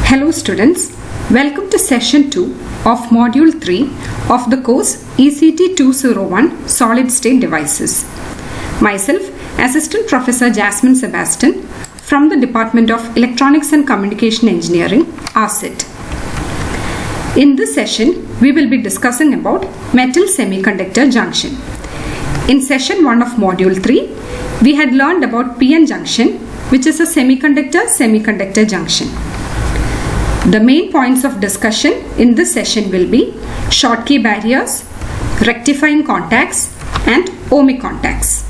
Hello students, welcome to session 2 of module 3 of the course ECT 201 Solid State Devices. Myself, Assistant Professor Jasmine Sebastian from the Department of Electronics and Communication Engineering, ARCET. In this session, we will be discussing about metal semiconductor junction. In session 1 of module 3, we had learned about PN junction, which is a semiconductor-semiconductor junction. The main points of discussion in this session will be Schottky barriers, rectifying contacts, and ohmic contacts.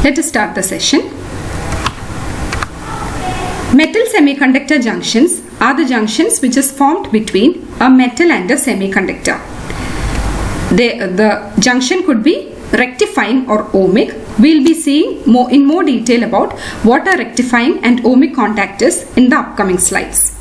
Let us start the session. Metal semiconductor junctions are the junctions which is formed between a metal and a semiconductor. The junction could be rectifying or ohmic. We will be seeing in more detail about what a rectifying and ohmic contact is in the upcoming slides.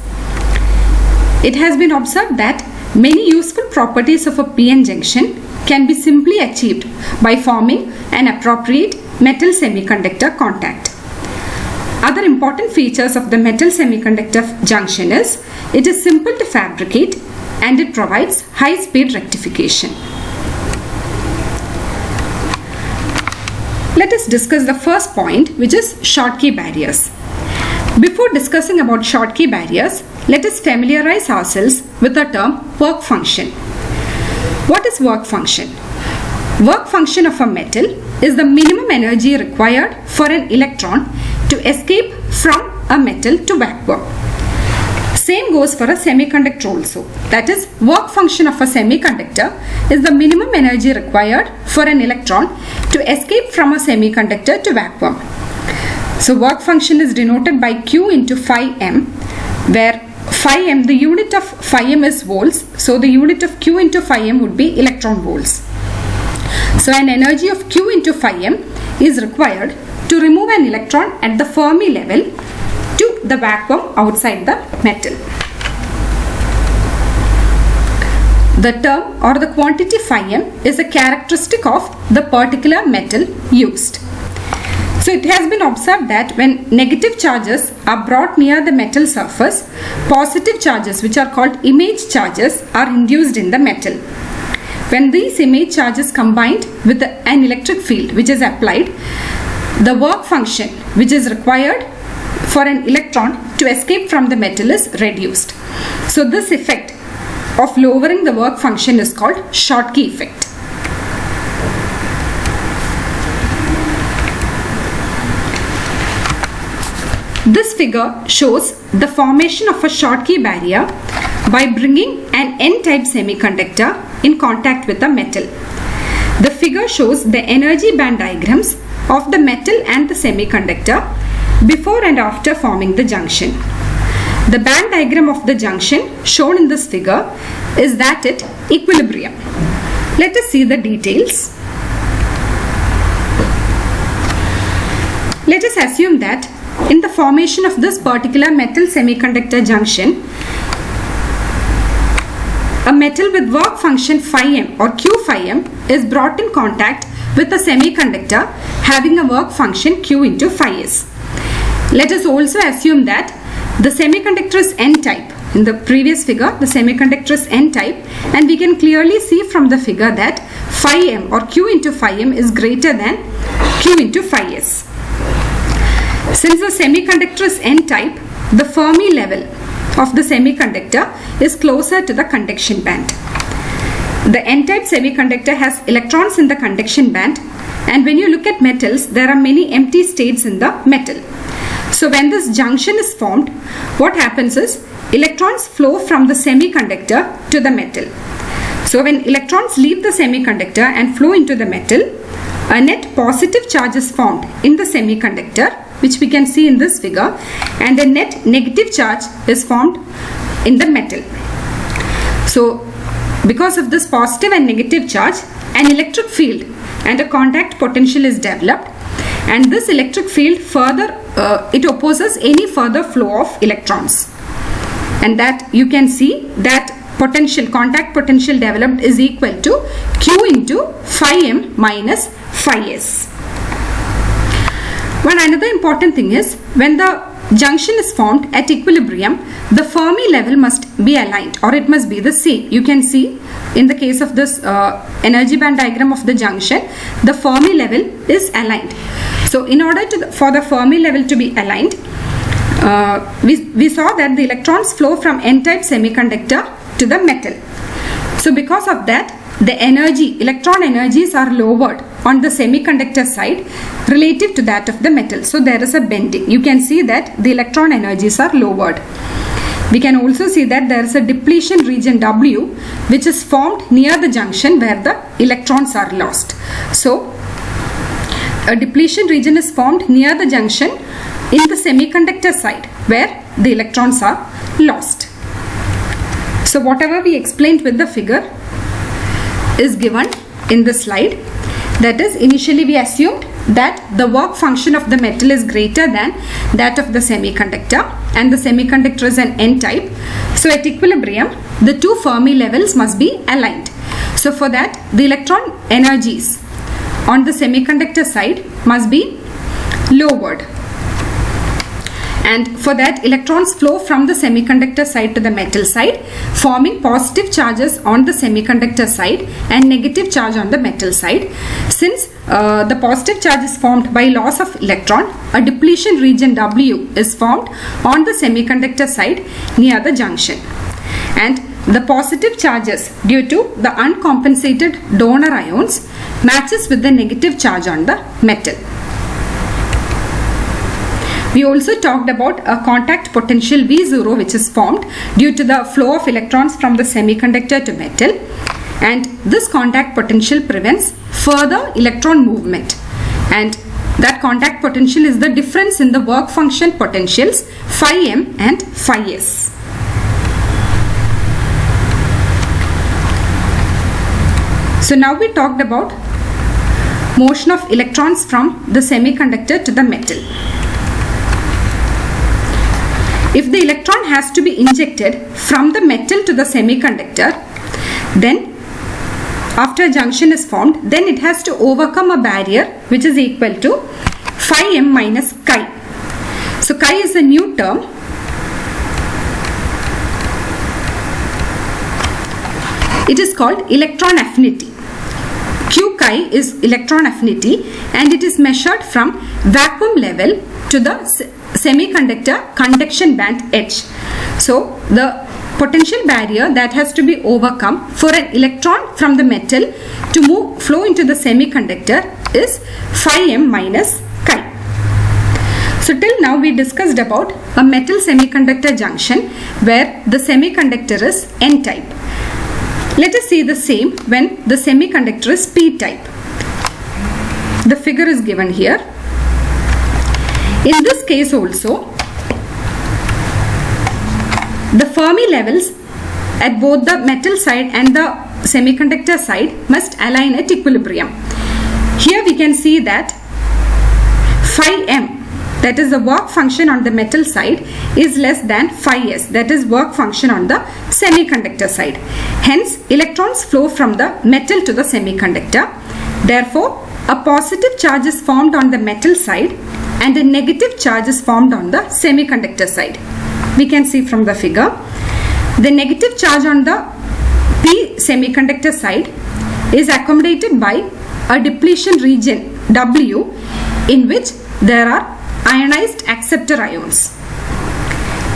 It has been observed that many useful properties of a PN junction can be simply achieved by forming an appropriate metal semiconductor contact. Other important features of the metal semiconductor junction is it is simple to fabricate and it provides high speed rectification. Let us discuss the first point, which is Schottky barriers. Before discussing about Schottky barriers, let us familiarize ourselves with the term work function. What is work function? Work function of a metal is the minimum energy required for an electron to escape from a metal to vacuum. Same goes for a semiconductor also. That is, work function of a semiconductor is the minimum energy required for an electron to escape from a semiconductor to vacuum. So work function is denoted by Q into phi m, where phi m, the unit of phi m is volts, so the unit of Q into phi m would be electron volts. So an energy of Q into phi m is required to remove an electron at the Fermi level to the vacuum outside the metal. The term or the quantity phi m is a characteristic of the particular metal used. So it has been observed that when negative charges are brought near the metal surface, positive charges, which are called image charges, are induced in the metal. When these image charges combined with an electric field which is applied, the work function which is required for an electron to escape from the metal is reduced. So this effect of lowering the work function is called Schottky effect. This figure shows the formation of a Schottky barrier by bringing an N-type semiconductor in contact with a metal. The figure shows the energy band diagrams of the metal and the semiconductor before and after forming the junction. The band diagram of the junction shown in this figure is that at equilibrium. Let us see the details. Let us assume that in the formation of this particular metal semiconductor junction, a metal with work function phi m or Q phi m is brought in contact with a semiconductor having a work function Q into phi s. Let us also assume that the semiconductor is N-type. In the previous figure, the semiconductor is N-type, and we can clearly see from the figure that phi m or Q into phi m is greater than Q into phi s. Since the semiconductor is N-type, the Fermi level of the semiconductor is closer to the conduction band. The N-type semiconductor has electrons in the conduction band, and when you look at metals, there are many empty states in the metal. So when this junction is formed, what happens is electrons flow from the semiconductor to the metal. So when electrons leave the semiconductor and flow into the metal, a net positive charge is formed in the semiconductor, which we can see in this figure, and a net negative charge is formed in the metal. So because of this positive and negative charge, an electric field and a contact potential is developed, and this electric field further it opposes any further flow of electrons, and that you can see that contact potential developed is equal to Q into phi m minus phi s. One another important thing is when the junction is formed at equilibrium, the Fermi level must be aligned, or it must be the same. You can see in the case of this energy band diagram of the junction, the Fermi level is aligned. So in order for the Fermi level to be aligned, we saw that the electrons flow from n-type semiconductor to the metal. So because of that, the electron energies are lowered on the semiconductor side relative to that of the metal. So there is a bending. You can see that the electron energies are lowered. We can also see that there is a depletion region W which is formed near the junction where the electrons are lost. So a depletion region is formed near the junction in the semiconductor side where the electrons are lost. So whatever we explained with the figure is given in the slide. That is, initially we assumed that the work function of the metal is greater than that of the semiconductor, and the semiconductor is an n-type. So at equilibrium, the two Fermi levels must be aligned. So for that, the electron energies on the semiconductor side must be lowered. And for that, electrons flow from the semiconductor side to the metal side, forming positive charges on the semiconductor side and negative charge on the metal side. Since the positive charge is formed by loss of electron, a depletion region W is formed on the semiconductor side near the junction. And the positive charges due to the uncompensated donor ions matches with the negative charge on the metal. We also talked about a contact potential V0 which is formed due to the flow of electrons from the semiconductor to metal, and this contact potential prevents further electron movement, and that contact potential is the difference in the work function potentials phi m and phi s. So now we talked about motion of electrons from the semiconductor to the metal. If the electron has to be injected from the metal to the semiconductor, then after a junction is formed, then it has to overcome a barrier which is equal to phi m minus chi. So chi is a new term. It is called electron affinity. Q chi is electron affinity, and it is measured from vacuum level to the semiconductor conduction band edge. So the potential barrier that has to be overcome for an electron from the metal to flow into the semiconductor is phi m minus chi. So till now we discussed about a metal semiconductor junction where the semiconductor is n-type. Let us see the same when the semiconductor is p-type. The figure is given here. In this case also, the Fermi levels at both the metal side and the semiconductor side must align at equilibrium. Here we can see that phi m, that is the work function on the metal side, is less than phi s, that is work function on the semiconductor side. Hence, electrons flow from the metal to the semiconductor. Therefore, a positive charge is formed on the metal side and a negative charge is formed on the semiconductor side. We can see from the figure. The negative charge on the P semiconductor side is accommodated by a depletion region W in which there are ionized acceptor ions.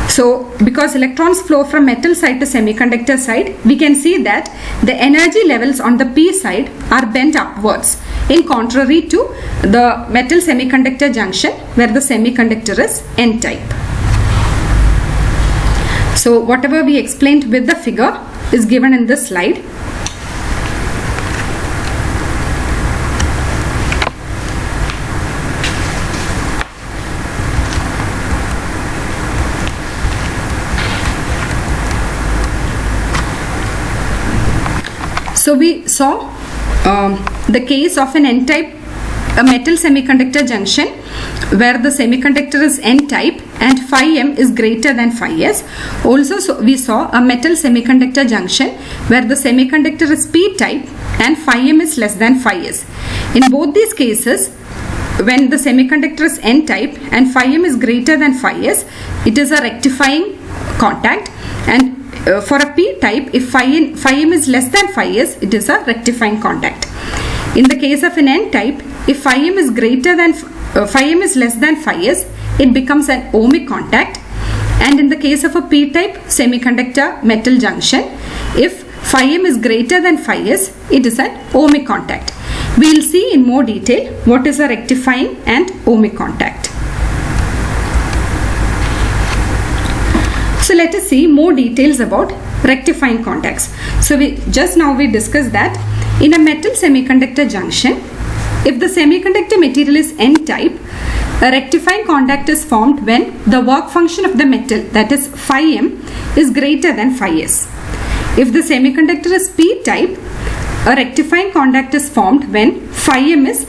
So because electrons flow from metal side to semiconductor side, we can see that the energy levels on the P side are bent upwards, in contrary to the metal semiconductor junction where the semiconductor is n-type. So whatever we explained with the figure is given in this slide. So we saw the case of an n-type, a metal semiconductor junction where the semiconductor is n-type and phi m is greater than phi s. Also we saw a metal semiconductor junction where the semiconductor is p-type and phi m is less than phi s. In both these cases, when the semiconductor is n type and phi m is greater than phi s, it is a rectifying contact, and for a p type, if phi m is less than phi s, it is a rectifying contact. In the case of an n type, if phi m is greater than phi m is less than phi s, it becomes an ohmic contact. And in the case of a p type semiconductor metal junction, if phi m is greater than phi s, it is an ohmic contact. We will see in more detail what is a rectifying and ohmic contact. So let us see more details about rectifying contacts. So we discussed that in a metal semiconductor junction, if the semiconductor material is n type, a rectifying contact is formed when the work function of the metal, that is phi m, is greater than phi s. If the semiconductor is p type, a rectifying contact is formed when phi m is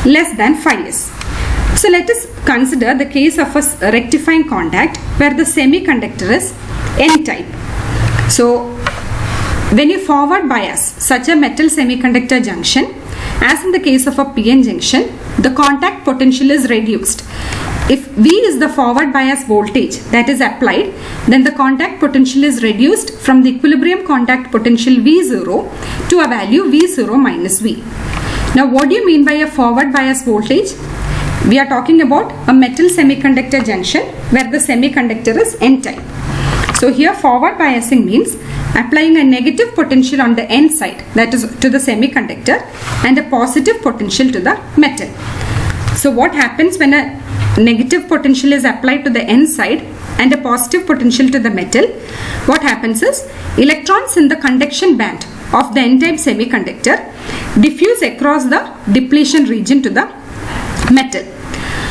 less than phi s. So let us consider the case of a rectifying contact where the semiconductor is n type. So when you forward bias such a metal semiconductor junction, as in the case of a PN junction, the contact potential is reduced. If V is the forward bias voltage that is applied, then the contact potential is reduced from the equilibrium contact potential V0 to a value V0 minus V. Now what do you mean by a forward bias voltage? We are talking about a metal semiconductor junction where the semiconductor is n type. So here forward biasing means applying a negative potential on the n side, that is to the semiconductor, and a positive potential to the metal. So what happens when a negative potential is applied to the n side and a positive potential to the metal? What happens is electrons in the conduction band of the n-type semiconductor diffuse across the depletion region to the metal.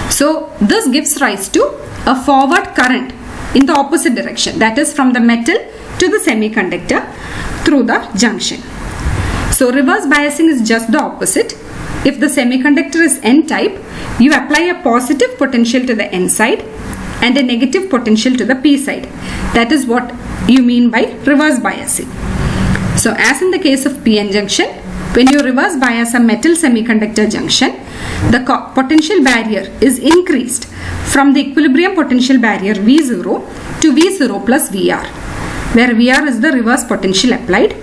So this gives rise to a forward current in the opposite direction, that is from the metal to the semiconductor through the junction. So reverse biasing is just the opposite. If the semiconductor is n type, you apply a positive potential to the n side and a negative potential to the p side. That is what you mean by reverse biasing. So as in the case of PN junction, when you reverse bias a metal semiconductor junction, the potential barrier is increased from the equilibrium potential barrier V0 to V0 plus VR, where VR is the reverse potential applied,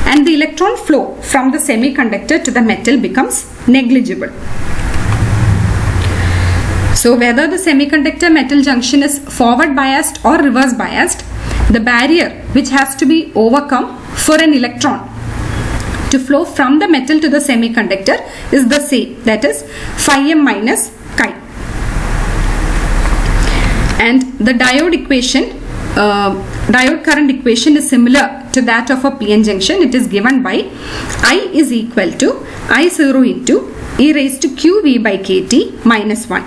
and the electron flow from the semiconductor to the metal becomes negligible. So whether the semiconductor metal junction is forward biased or reverse biased, the barrier which has to be overcome for an electron to flow from the metal to the semiconductor is the same, that is phi m minus chi. And the diode equation, diode current equation is similar to that of a PN junction. It is given by I is equal to I0 into e raised to qV by kT minus 1,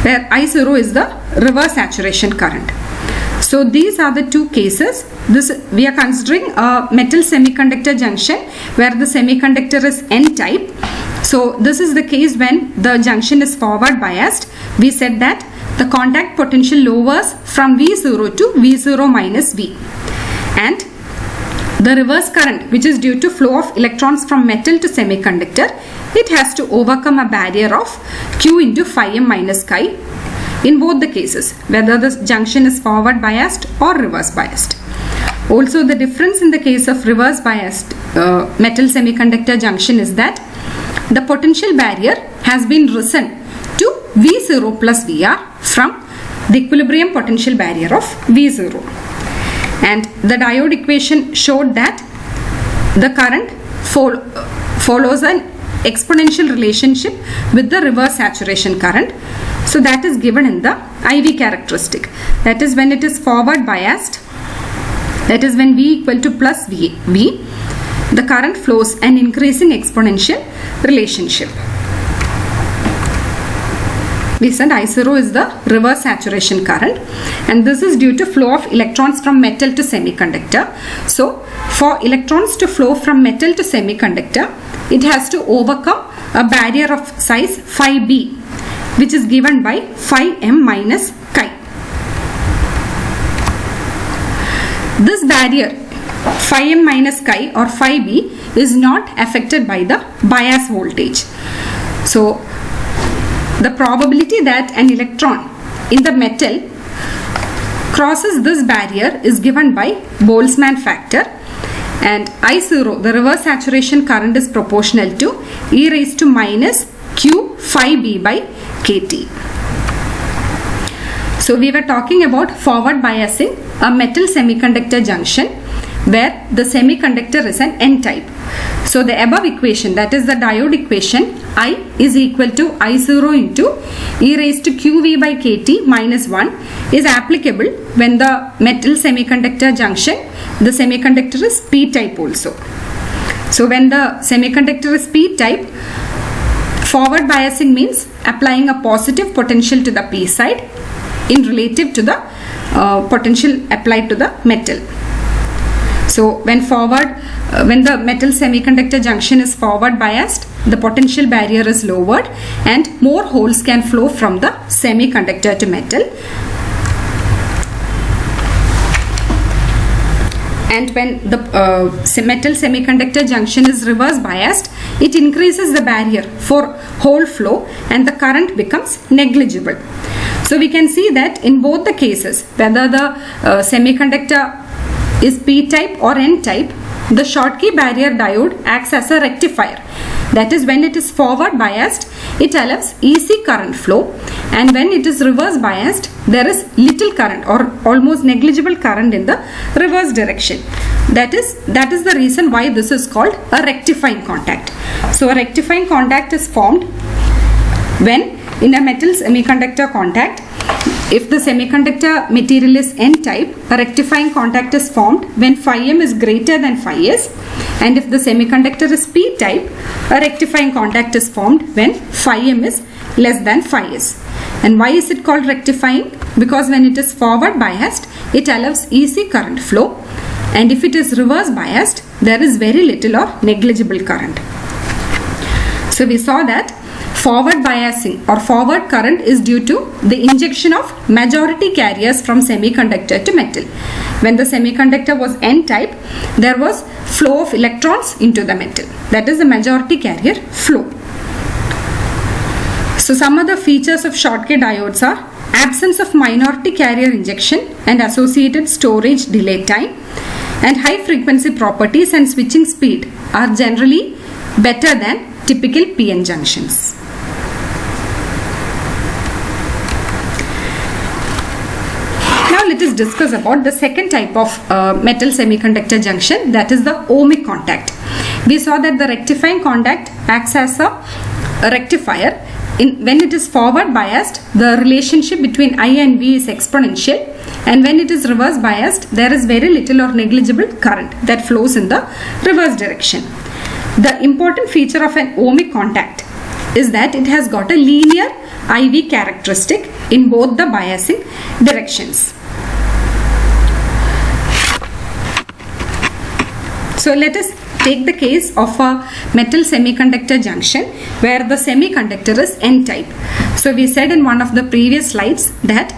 where I0 is the reverse saturation current. So these are the two cases. We are considering a metal semiconductor junction where the semiconductor is n type. So this is the case when the junction is forward biased. We said that the contact potential lowers from V0 to V0 minus V, and the reverse current, which is due to flow of electrons from metal to semiconductor, it has to overcome a barrier of Q into phi m minus chi in both the cases, whether the junction is forward biased or reverse biased. Also, the difference in the case of reverse biased metal semiconductor junction is that the potential barrier has been risen to V0 plus VR from the equilibrium potential barrier of V0. And the diode equation showed that the current follows an exponential relationship with the reverse saturation current. So that is given in the IV characteristic. That is when it is forward biased, that is when V equal to plus V, the current flows an increasing exponential relationship. We said I0 is the reverse saturation current, and this is due to flow of electrons from metal to semiconductor. So for electrons to flow from metal to semiconductor, it has to overcome a barrier of size phi b, which is given by phi m minus chi. This barrier phi m minus chi or phi b is not affected by the bias voltage. So the probability that an electron in the metal crosses this barrier is given by Boltzmann factor, and I0, the reverse saturation current, is proportional to e raised to minus q phi b by kt. So we were talking about forward biasing a metal semiconductor junction where the semiconductor is an n-type. So the above equation, that is the diode equation, I is equal to I0 into e raised to qv by kt minus 1, is applicable when the metal semiconductor junction, the semiconductor is p-type also. So when the semiconductor is p-type, forward biasing means applying a positive potential to the p side in relative to the potential applied to the metal. So when the metal semiconductor junction is forward biased, the potential barrier is lowered and more holes can flow from the semiconductor to metal. And when the metal semiconductor junction is reverse biased, it increases the barrier for hole flow and the current becomes negligible. So we can see that in both the cases, whether the semiconductor is p-type or n-type, the Schottky barrier diode acts as a rectifier. That is, when it is forward biased, it allows easy current flow, and when it is reverse biased, there is little current or almost negligible current in the reverse direction. That is the reason why this is called a rectifying contact. So a rectifying contact is formed when in a metal semiconductor contact, if the semiconductor material is n-type, a rectifying contact is formed when phi m is greater than phi s, and if the semiconductor is p-type, a rectifying contact is formed when phi m is less than phi s. And why is it called rectifying? Because when it is forward biased, it allows easy current flow, and if it is reverse biased, there is very little or negligible current. So we saw that forward biasing or forward current is due to the injection of majority carriers from semiconductor to metal. When the semiconductor was n-type, there was flow of electrons into the metal. That is the majority carrier flow. So some other features of Schottky diodes are absence of minority carrier injection and associated storage delay time, and high frequency properties and switching speed are generally better than typical PN junctions. Now let us discuss about the second type of metal semiconductor junction, that is the ohmic contact. We saw that the rectifying contact acts as a rectifier. When it is forward biased, the relationship between I and V is exponential, and when it is reverse biased, there is very little or negligible current that flows in the reverse direction. The important feature of an ohmic contact is that it has got a linear IV characteristic in both the biasing directions. So let us take the case of a metal semiconductor junction where the semiconductor is n-type. So we said in one of the previous slides that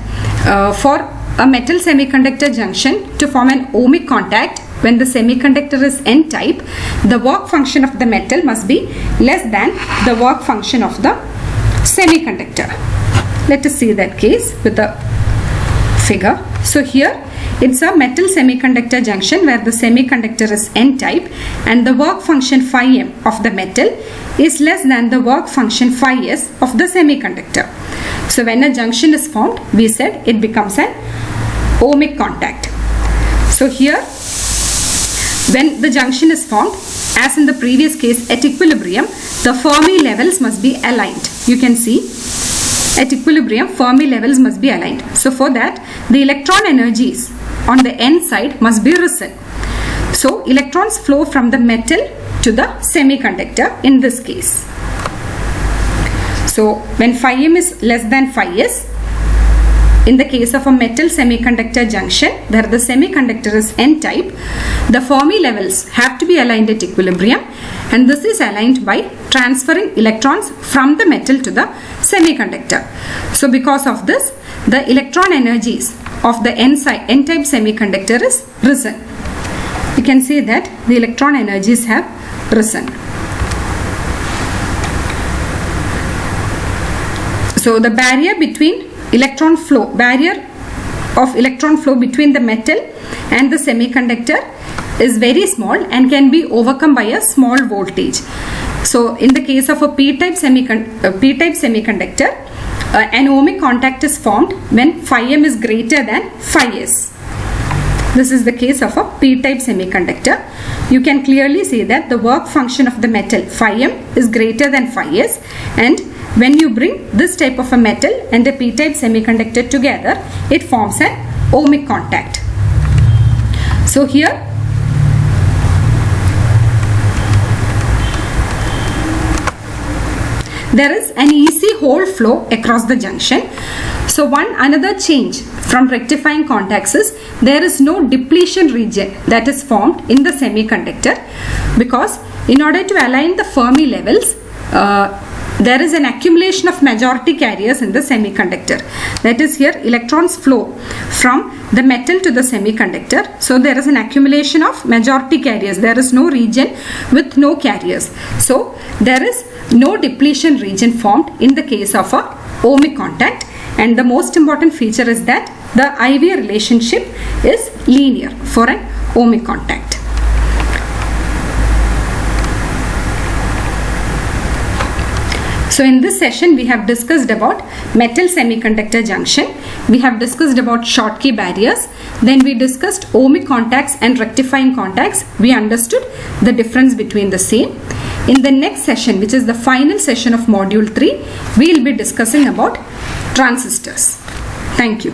for a metal semiconductor junction to form an ohmic contact, when the semiconductor is n-type, the work function of the metal must be less than the work function of the semiconductor. Let us see that case with the figure. So here it's a metal semiconductor junction where the semiconductor is n-type and the work function phi m of the metal is less than the work function phi s of the semiconductor. So when a junction is formed, we said it becomes an ohmic contact. So here, when the junction is formed, as in the previous case at equilibrium, the Fermi levels must be aligned. You can see at equilibrium Fermi levels must be aligned. So for that, the electron energies on the n side must be risen. So electrons flow from the metal to the semiconductor in this case. So when phi m is less than phi s, in the case of a metal semiconductor junction where the semiconductor is n-type, the Fermi levels have to be aligned at equilibrium, and this is aligned by transferring electrons from the metal to the semiconductor. So because of this, the electron energies of the n-type semiconductor is risen. You can see that the electron energies have risen. So the barrier between electron flow, barrier of electron flow between the metal and the semiconductor is very small and can be overcome by a small voltage. So in the case of a p-type semiconductor, an ohmic contact is formed when phi m is greater than phi s. This is the case of a p-type semiconductor. You can clearly see that the work function of the metal phi m is greater than phi s, and when you bring this type of a metal and a p-type semiconductor together, it forms an ohmic contact. So here there is an easy hole flow across the junction. So another change from rectifying contacts is there is no depletion region that is formed in the semiconductor, because in order to align the Fermi levels, there is an accumulation of majority carriers in the semiconductor. That is, here electrons flow from the metal to the semiconductor. So there is an accumulation of majority carriers. There is no region with no carriers. So there is no depletion region formed in the case of a ohmic contact. And the most important feature is that the IV relationship is linear for an ohmic contact. So in this session we have discussed about metal semiconductor junction, we have discussed about Schottky barriers, then we discussed ohmic contacts and rectifying contacts. We understood the difference between the same. In the next session, which is the final session of module 3, we will be discussing about transistors. Thank you.